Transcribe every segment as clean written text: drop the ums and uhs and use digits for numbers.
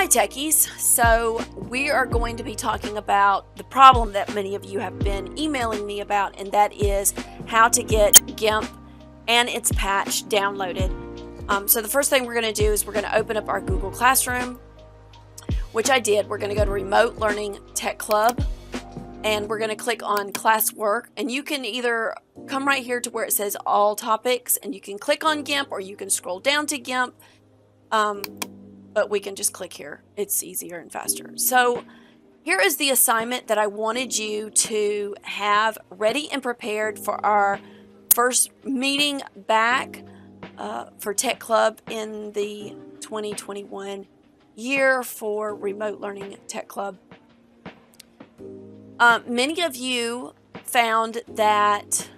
Hi techies, so we are going to be talking about the problem that many of you have been emailing me about, and that is how to get Gimp and its patch downloaded. So the first thing we're going to do is we're going to open up our Google Classroom, which I did. We're going to go to Remote Learning Tech Club, and we're going to click on Classwork, and you can either come right here to where it says All Topics, and you can click on Gimp, or you can scroll down to Gimp. But we can just click here. It's easier and faster. So here is the assignment that I wanted you to have ready and prepared for our first meeting back for Tech Club in the 2021 year for Remote Learning Tech Club. Many of you found that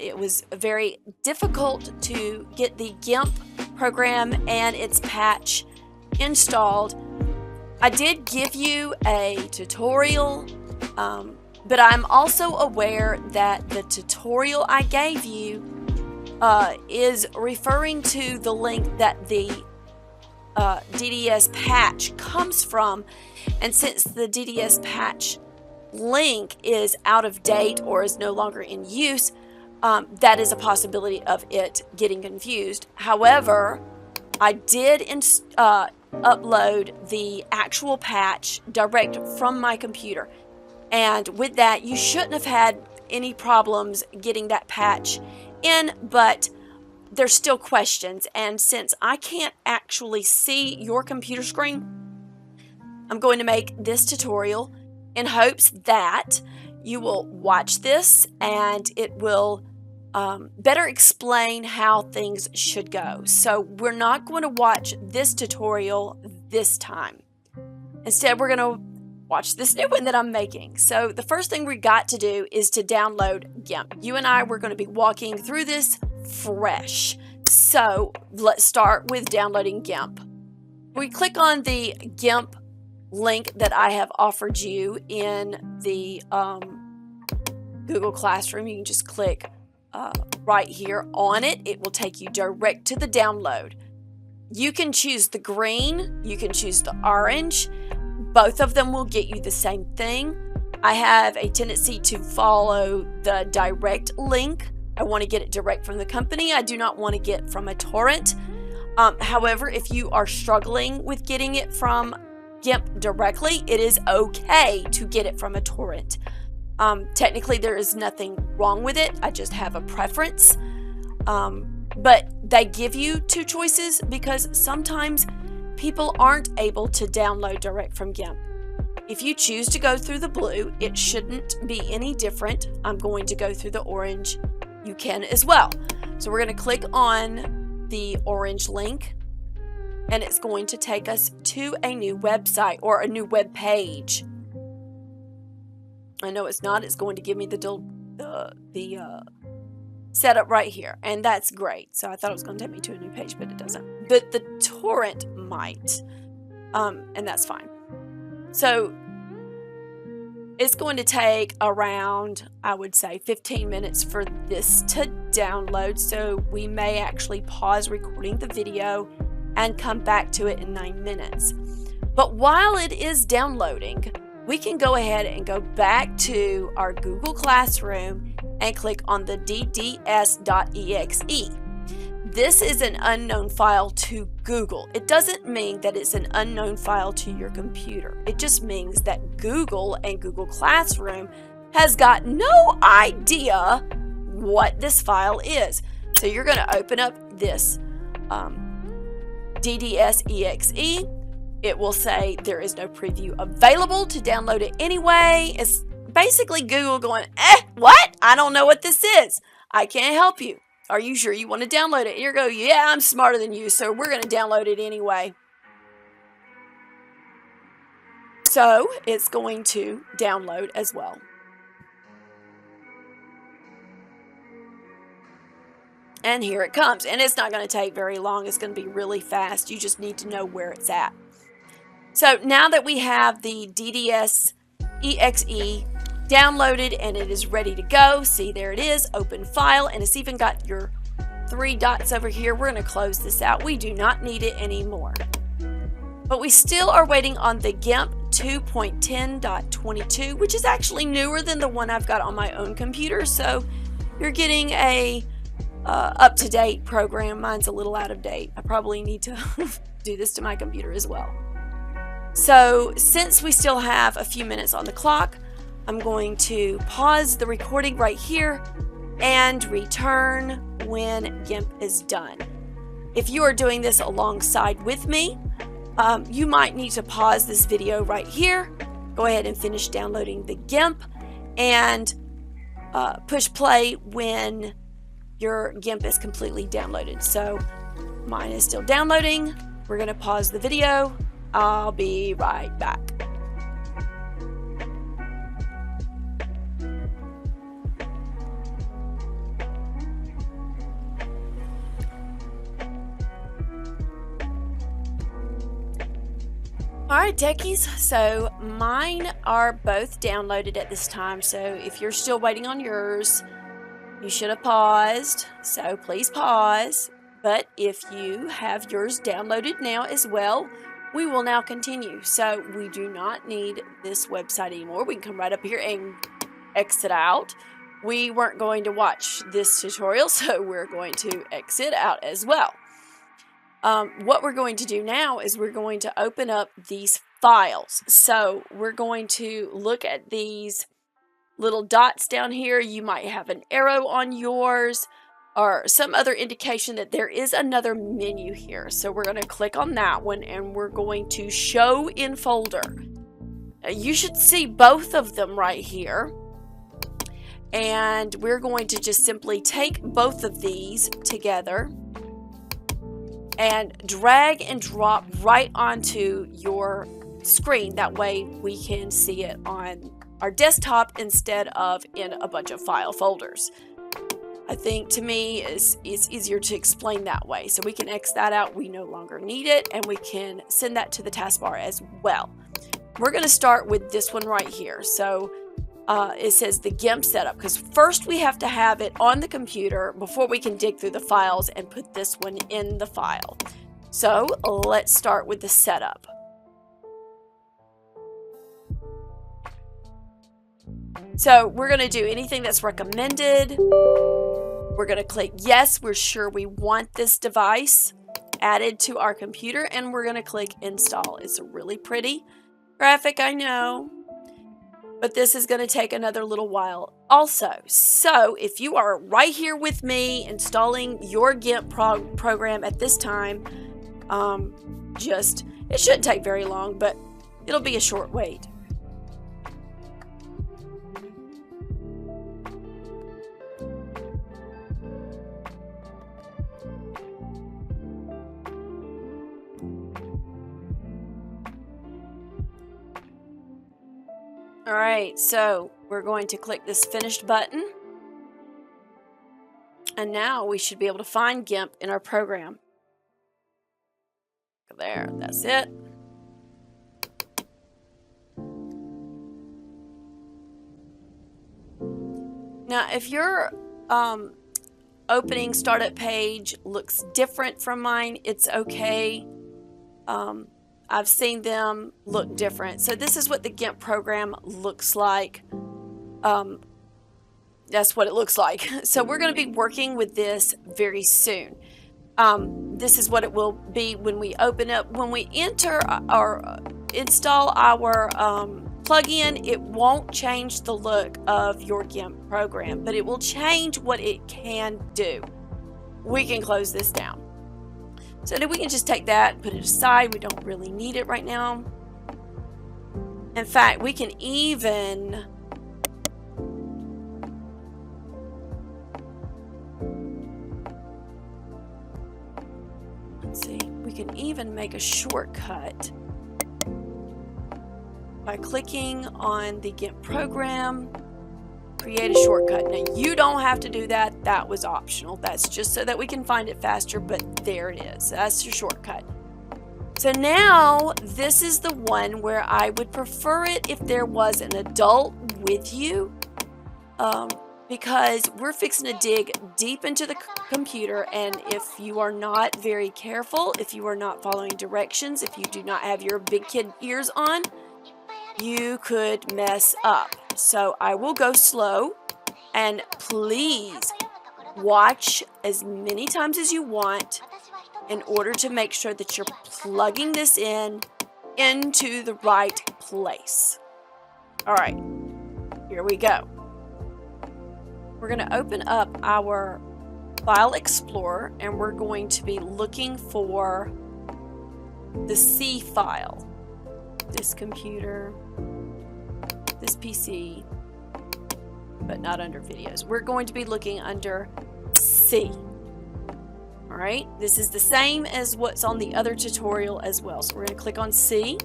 it was very difficult to get the Gimp program and its patch installed. I did give you a tutorial, but I'm also aware that the tutorial I gave you is referring to the link that the DDS patch comes from, and since the DDS patch link is out of date or is no longer in use, that is a possibility of it getting confused. However, I did upload the actual patch direct from my computer, and with that you shouldn't have had any problems getting that patch in, but there's still questions, and since I can't actually see your computer screen, I'm going to make this tutorial in hopes that you will watch this and it will better explain how things should go. So we're not going to watch this tutorial this time. Instead, we're going to watch this new one that I'm making. So the first thing we got to do is to download Gimp. You and I, we're going to be walking through this fresh. So let's start with downloading Gimp. We click on the Gimp link that I have offered you in the Google Classroom. You can just click right here on it. It will take you direct to the download. You can choose the green, you can choose the orange. Both of them will get you the same thing. I have a tendency to follow the direct link. I want to get it direct from the company. I do not want to get from a torrent. However, if you are struggling with getting it from Gimp directly, it is okay to get it from a torrent. Technically, there is nothing wrong with it. I just have a preference. But they give you two choices because sometimes people aren't able to download direct from Gimp. If you choose to go through the blue, it shouldn't be any different. I'm going to go through the orange. You can as well. So we're going to click on the orange link, and it's going to take us to a new website or a new web page. I know it's not. It's going to give me the setup right here, and that's great. So I thought it was going to take me to a new page, but it doesn't. But the torrent might, and that's fine. So it's going to take around, I would say, 15 minutes for this to download. So we may actually pause recording the video and come back to it in 9 minutes. But while it is downloading, we can go ahead and go back to our Google Classroom and click on the DDS.exe. This is an unknown file to Google. It doesn't mean that it's an unknown file to your computer. It just means that Google and Google Classroom has got no idea what this file is. So you're going to open up this DDS.exe. It will say there is no preview available to download it anyway. It's basically Google going, what? I don't know what this is. I can't help you. Are you sure you want to download it? You go, yeah, I'm smarter than you, so we're going to download it anyway. So it's going to download as well. And here it comes. And it's not going to take very long. It's going to be really fast. You just need to know where it's at. So now that we have the DDS.exe downloaded and it is ready to go, see, there it is, open file, and it's even got your 3 dots over here. We're going to close this out. We do not need it anymore. But we still are waiting on the Gimp 2.10.22, which is actually newer than the one I've got on my own computer. So you're getting a up-to-date program. Mine's a little out of date. I probably need to do this to my computer as well. So since we still have a few minutes on the clock, I'm going to pause the recording right here and return when Gimp is done. If you are doing this alongside with me, you might need to pause this video right here, go ahead and finish downloading the Gimp, and push play when your Gimp is completely downloaded. So mine is still downloading. We're going to pause the video. I'll be right back. Alright techies, so mine are both downloaded at this time, so if you're still waiting on yours, you should have paused, so please pause. But if you have yours downloaded now as well, we will now continue. So we do not need this website anymore. We can come right up here and exit out. We weren't going to watch this tutorial, so we're going to exit out as well. What we're going to do now is we're going to open up these files. So we're going to look at these little dots down here. You might have an arrow on yours or some other indication that there is another menu here. So we're going to click on that one and we're going to show in folder. You should see both of them right here. And we're going to just simply take both of these together and drag and drop right onto your screen. That way we can see it on our desktop instead of in a bunch of file folders. I think to me it's easier to explain that way. So we can X that out. We no longer need it, and we can send that to the taskbar as well. We're going to start with this one right here. So it says the Gimp setup, because first we have to have it on the computer before we can dig through the files and put this one in the file. So let's start with the setup. So we're going to do anything that's recommended. We're going to click yes, we're sure we want this device added to our computer, and we're going to click install. It's a really pretty graphic, I know, but this is going to take another little while also. So if you are right here with me installing your Gimp program at this time, it shouldn't take very long, but it'll be a short wait. Alright, so we're going to click this finished button, and now we should be able to find Gimp in our program. There, that's it. Now if your opening startup page looks different from mine, it's okay. I've seen them look different. So this is what the Gimp program looks like. That's what it looks like. So we're going to be working with this very soon. This is what it will be when we open up. When we enter or install our plugin, it won't change the look of your Gimp program, but it will change what it can do. We can close this down. So then we can just take that and put it aside. We don't really need it right now. In fact, we can even we can even make a shortcut by clicking on the Gimp program, create a shortcut. Now you don't have to do that. That was optional. That's just so that we can find it faster, but there it is. That's your shortcut. So now this is the one where I would prefer it if there was an adult with you. because we're fixing to dig deep into the computer, and if you are not very careful, if you are not following directions, if you do not have your big kid ears on, you could mess up. So I will go slow, and please watch as many times as you want in order to make sure that you're plugging this into the right place. All right, here we go. We're going to open up our File Explorer, and we're going to be looking for the C file. This computer, this PC, but not under videos. We're going to be looking under C. All right, this is the same as what's on the other tutorial as well. So we're going to click on C.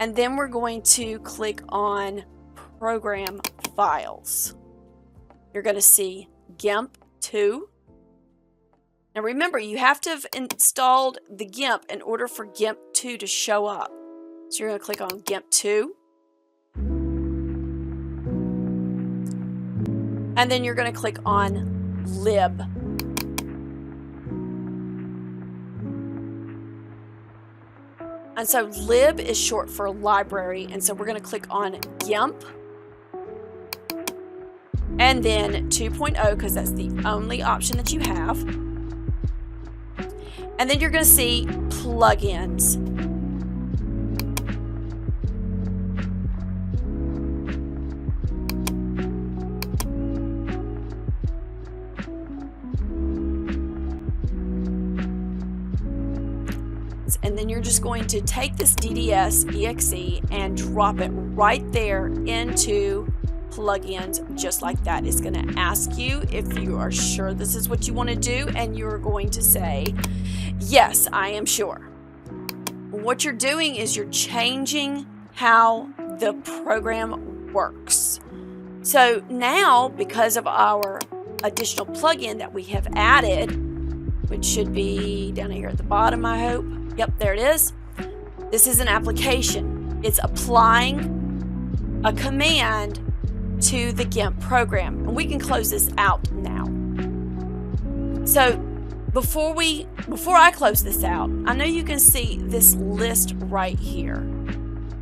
And then we're going to click on Program Files. You're going to see Gimp 2. Now remember, you have to have installed the Gimp in order for Gimp 2 to show up. So you're going to click on Gimp 2. And then you're going to click on Lib. And so lib is short for library, and so we're going to click on Gimp. And then 2.0, because that's the only option that you have. And then you're going to see plugins. And then you're just going to take this DDS exe and drop it right there into plugins, just like that. It's going to ask you if you are sure this is what you want to do, and you're going to say, yes, I am sure. What you're doing is you're changing how the program works. So now, because of our additional plugin that we have added, which should be down here at the bottom, I hope. Yep, there it is. This is an application. It's applying a command to the Gimp program. And we can close this out now. So before I close this out, I know you can see this list right here.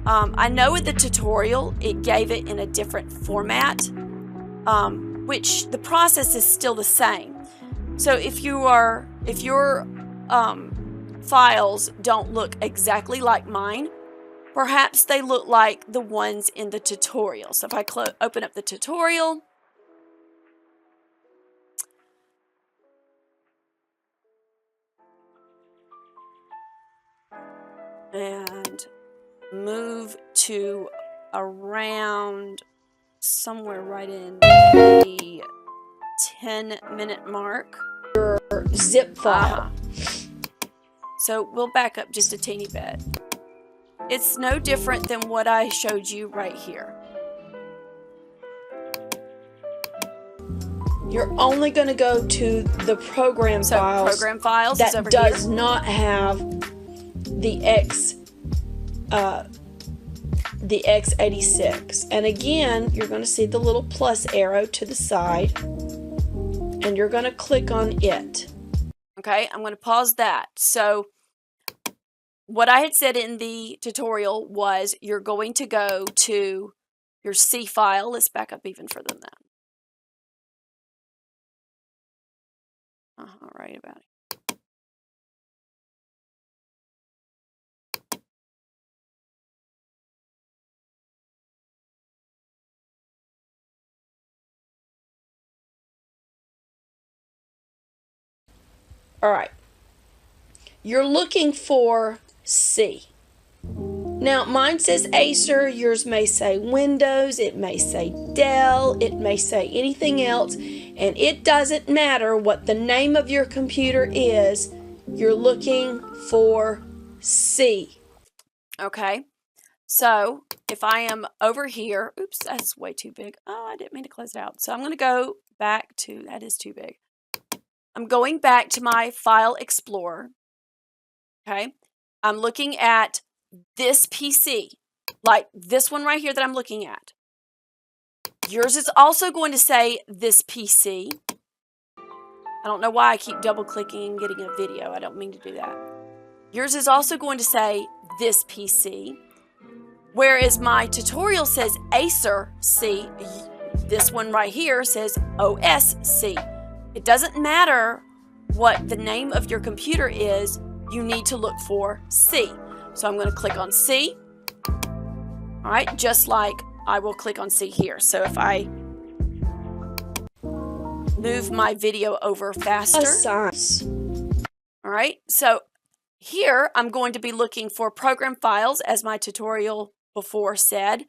I know in the tutorial it gave it in a different format, which the process is still the same. So if your files don't look exactly like mine, perhaps they look like the ones in the tutorial. So if I open up the tutorial, and move to around somewhere right in the 10-minute mark. Your zip file. So we'll back up just a teeny bit. It's no different than what I showed you right here. You're only going to go to the program files. Program files that is over does here. not have the x86. And again, you're going to see the little plus arrow to the side, and you're going to click on it. Okay, I'm going to pause that. So what I had said in the tutorial was you're going to go to your C file. Let's back up even further than that. Right about it. All right. You're looking for C. Now, mine says Acer, yours may say Windows, it may say Dell, it may say anything else, and it doesn't matter what the name of your computer is, you're looking for C. Okay, so if I am over here, oops, that's way too big. Oh, I didn't mean to close it out. So I'm going to go back to, that is too big. I'm going back to my File Explorer. Okay, I'm looking at this PC, like this one right here that I'm looking at. Yours is also going to say this PC. I don't know why I keep double clicking and getting a video. I don't mean to do that. Yours is also going to say this PC. Whereas my tutorial says Acer C, this one right here says OSC. It doesn't matter what the name of your computer is, you need to look for C. So I'm going to click on C. All right, just like I will click on C here. So if I move my video over faster. All right, so here I'm going to be looking for program files, as my tutorial before said.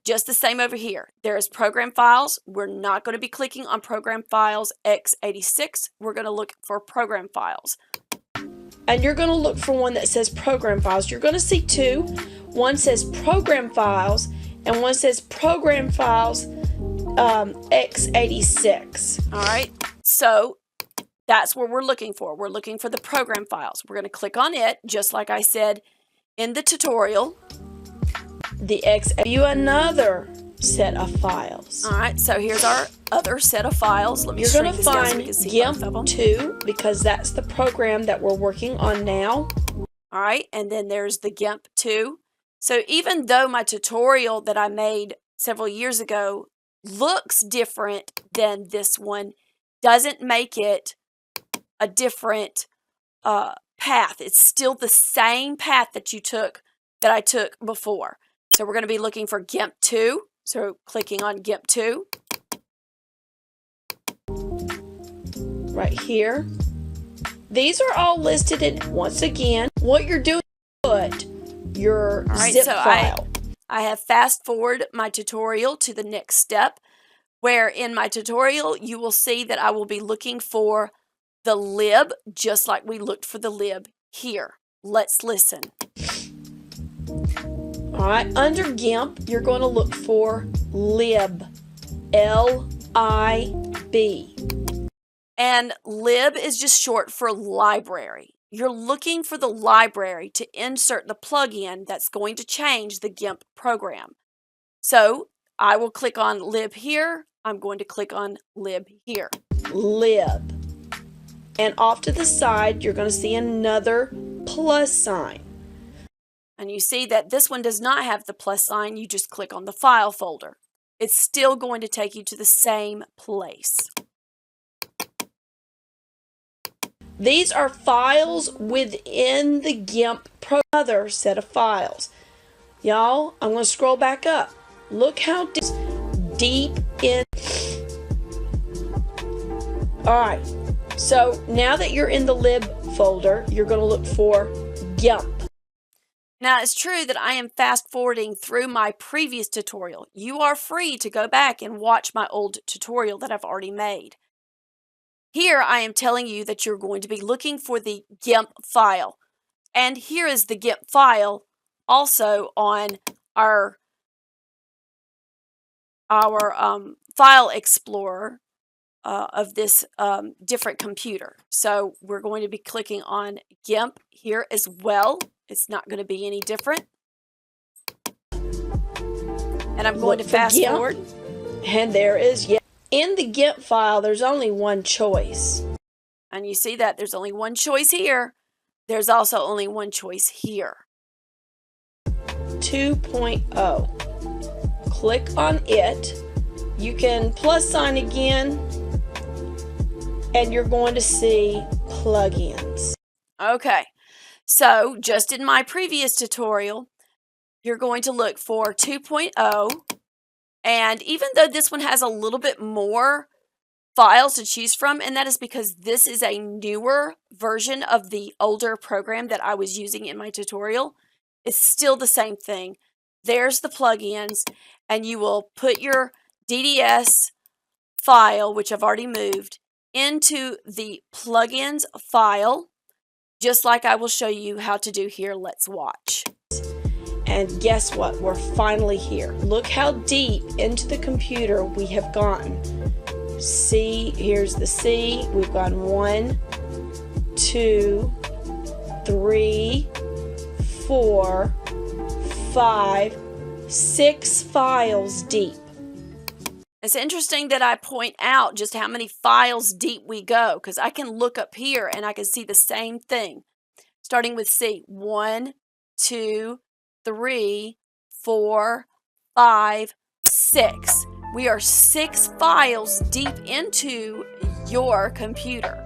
Just the same over here. There's program files. We're not going to be clicking on program files x86. We're going to look for program files. And you're going to look for one that says program files. You're going to see two. One says program files and one says program files x86. All right. So that's what we're looking for. We're looking for the program files. We're going to click on it, just like I said in the tutorial. The X view another set of files. All right, so here's our other set of files. Let me You're going to find find Gimp 2 because that's the program that we're working on now. All right, and then there's the Gimp 2. So even though my tutorial that I made several years ago looks different than this one, doesn't make it a different path. It's still the same path that I took before. So we're going to be looking for Gimp 2. So clicking on Gimp 2. Right here. These are all listed in, once again, what you're doing, put your zip file. I have fast forward my tutorial to the next step, where in my tutorial you will see that I will be looking for the lib, just like we looked for the lib here. Let's listen. All right, under Gimp, you're going to look for lib, L-I-B. And lib is just short for library. You're looking for the library to insert the plugin that's going to change the Gimp program. So I will click on lib here. I'm going to click on lib here. Lib. And off to the side, you're going to see another plus sign. And you see that this one does not have the plus sign. You just click on the file folder. It's still going to take you to the same place. These are files within the Gimp Pro, other set of files. Y'all, I'm going to scroll back up. Look how deep in. All right. So now that you're in the lib folder, you're going to look for Gimp. Now, it's true that I am fast forwarding through my previous tutorial. You are free to go back and watch my old tutorial that I've already made. Here, I am telling you that you're going to be looking for the Gimp file. And here is the Gimp file also on our file explorer of this different computer. So we're going to be clicking on Gimp here as well. It's not going to be any different. And I'm going to fast forward. And there is, in the Gimp file, there's only one choice. And you see that there's only one choice here. There's also only one choice here. 2.0. Click on it. You can plus sign again. And you're going to see plugins. Okay. So, just in my previous tutorial, you're going to look for 2.0, and even though this one has a little bit more files to choose from, and that is because this is a newer version of the older program that I was using in my tutorial, it's still the same thing. There's the plugins, and you will put your DDS file, which I've already moved, into the plugins file, just like I will show you how to do here. Let's watch. And guess what? We're finally here. Look how deep into the computer we have gotten. C, here's the C. We've gone 1, 2, 3, 4, 5, 6 files deep. It's interesting that I point out just how many files deep we go, because I can look up here and I can see the same thing. Starting with C, 1, 2, 3, 4, 5, 6. We are 6 files deep into your computer.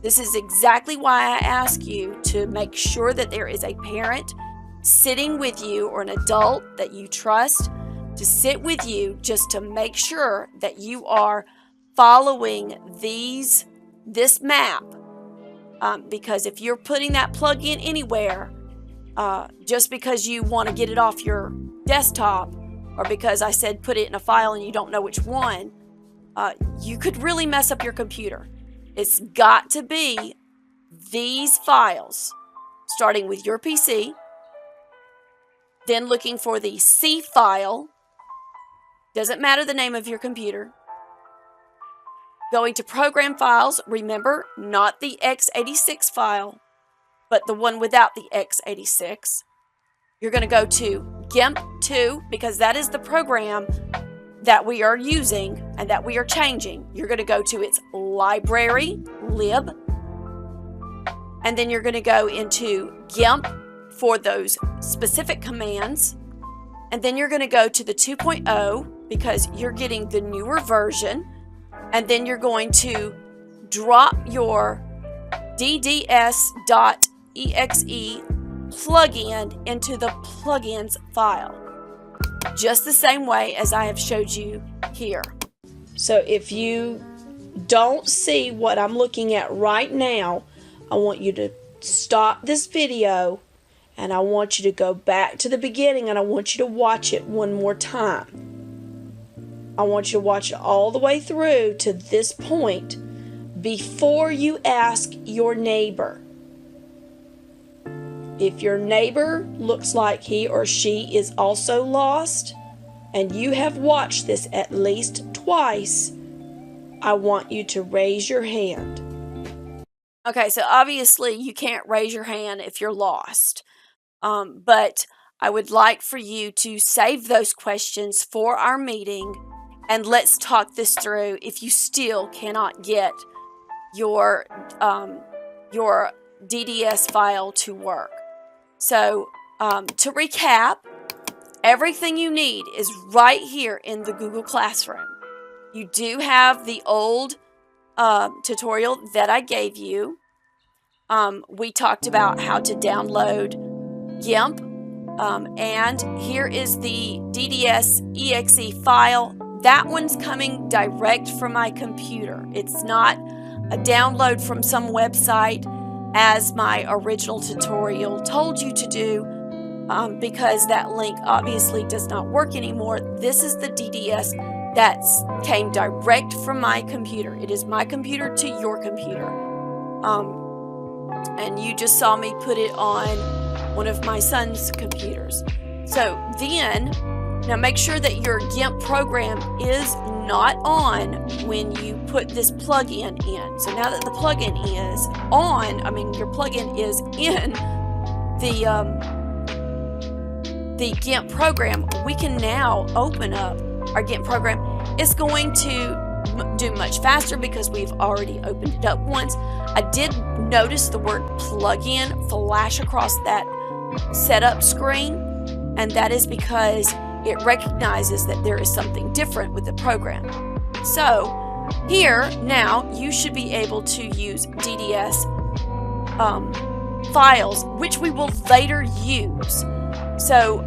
This is exactly why I ask you to make sure that there is a parent sitting with you, or an adult that you trust to sit with you, just to make sure that you are following this map. Because if you're putting that plug-in anywhere, just because you want to get it off your desktop, or because I said put it in a file and you don't know which one, you could really mess up your computer. It's got to be these files, starting with your PC, then looking for the C file. Doesn't matter the name of your computer. Going to program files, remember, not the x86 file, but the one without the x86. You're going to go to Gimp 2, because that is the program that we are using and that we are changing. You're going to go to its library, lib, and then you're going to go into Gimp for those specific commands, and then you're going to go to the 2.0 because you're getting the newer version, and then you're going to drop your DDS.exe plugin into the plugins file, just the same way as I have showed you here. So if you don't see what I'm looking at right now, I want you to stop this video and I want you to go back to the beginning and I want you to watch it one more time. I want you to watch it all the way through to this point before you ask your neighbor. If your neighbor looks like he or she is also lost, and you have watched this at least twice, I want you to raise your hand. Okay, so obviously you can't raise your hand if you're lost. But I would like for you to save those questions for our meeting, and let's talk this through if you still cannot get your DDS file to work. So to recap, everything you need is right here in the Google Classroom. You do have the old tutorial that I gave you. We talked about how to download GIMP, and here is the DDS exe file. That one's coming direct from my computer. It's not a download from some website as my original tutorial told you to do, because that link obviously does not work anymore. This is the DDS that came direct from my computer. It is my computer to your computer. And you just saw me put it on one of my son's computers. So then, now make sure that your GIMP program is not on when you put this plugin in. So now that the plugin is on, your plugin is in the GIMP program, we can now open up our GIMP program. It's going to do much faster because we've already opened it up once. I did notice the word plugin flash across that setup screen, and that is because it recognizes that there is something different with the program. So here now you should be able to use DDS files, which we will later use. So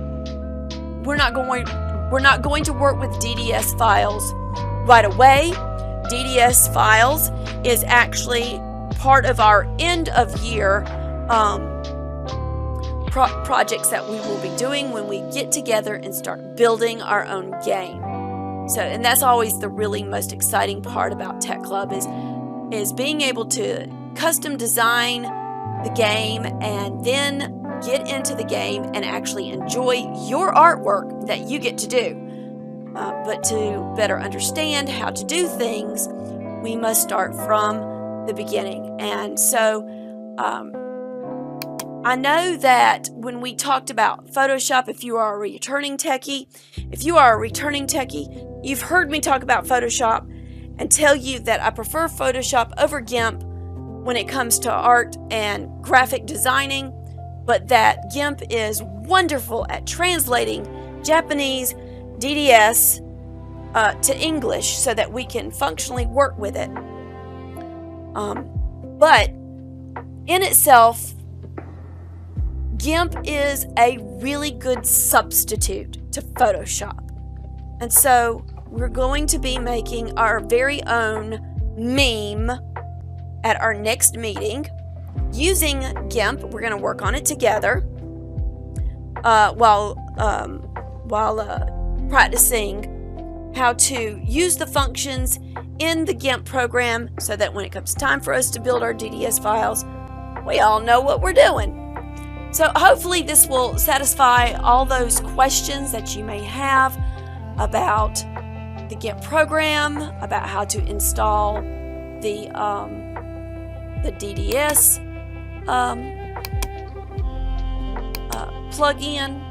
we're not going to work with DDS files right away. DDS files is actually part of our end of year projects that we will be doing when we get together and start building our own game. So, and that's always the really most exciting part about Tech Club is being able to custom design the game and then get into the game and actually enjoy your artwork that you get to do. But to better understand how to do things, we must start from the beginning. And so I know that when we talked about Photoshop, if you are a returning techie, you've heard me talk about Photoshop and tell you that I prefer Photoshop over Gimp when it comes to art and graphic designing, but that Gimp is wonderful at translating Japanese DDS to English so that we can functionally work with it. But in itself, Gimp is a really good substitute to Photoshop. And so we're going to be making our very own meme at our next meeting using Gimp. We're going to work on it together while practicing how to use the functions in the Gimp program so that when it comes time for us to build our DDS files, we all know what we're doing. So hopefully this will satisfy all those questions that you may have about the Gimp program, about how to install the DDS plugin.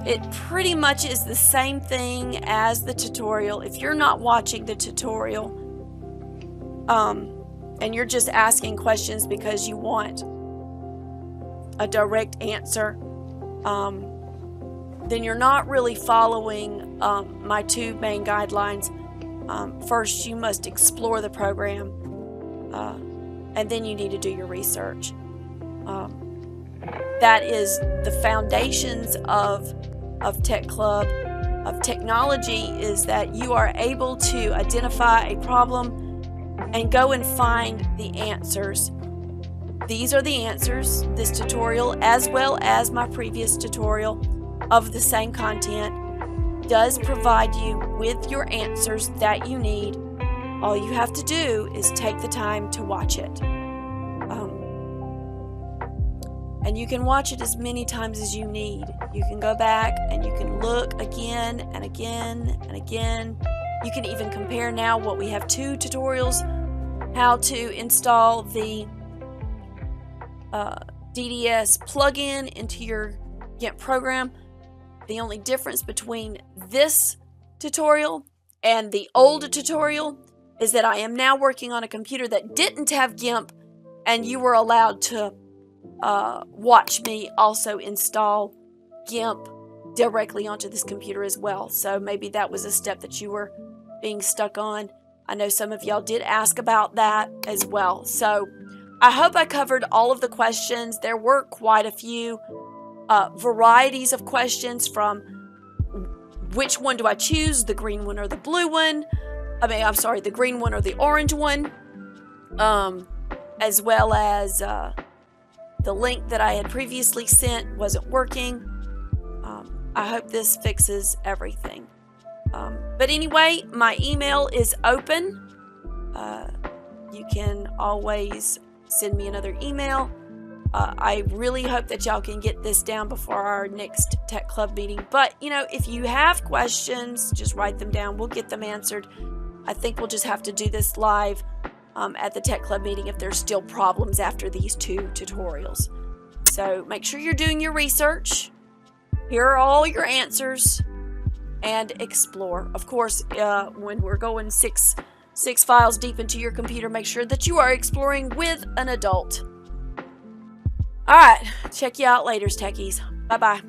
It pretty much is the same thing as the tutorial. If you're not watching the tutorial and you're just asking questions because you want a direct answer, then you're not really following my two main guidelines. First, you must explore the program, and then you need to do your research. That is the foundations of Tech Club, of technology, is that you are able to identify a problem and go and find the answers. These are the answers. This tutorial, as well as my previous tutorial of the same content, does provide you with your answers that you need. All you have to do is take the time to watch it. And you can watch it as many times as you need. You can go back and you can look again and again and again. You can even compare now what we have two tutorials, how to install the DDS plugin into your Gimp program. The only difference between this tutorial and the old tutorial is that I am now working on a computer that didn't have Gimp, and you were allowed to watch me also install Gimp directly onto this computer as well. So maybe that was a step that you were being stuck on. I know some of y'all did ask about that as well. So I hope I covered all of the questions. There were quite a few varieties of questions, from which one do I choose, the green one or the blue one? The green one or the orange one? As well as the link that I had previously sent wasn't working. I hope this fixes everything. But anyway, my email is open. You can always send me another email. I really hope that y'all can get this down before our next Tech Club meeting. But, if you have questions, just write them down. We'll get them answered. I think we'll just have to do this live at the Tech Club meeting if there's still problems after these two tutorials. So make sure you're doing your research. Here are all your answers. And explore. Of course, when we're going six files deep into your computer, make sure that you are exploring with an adult. All right, check you out later, techies. Bye-bye.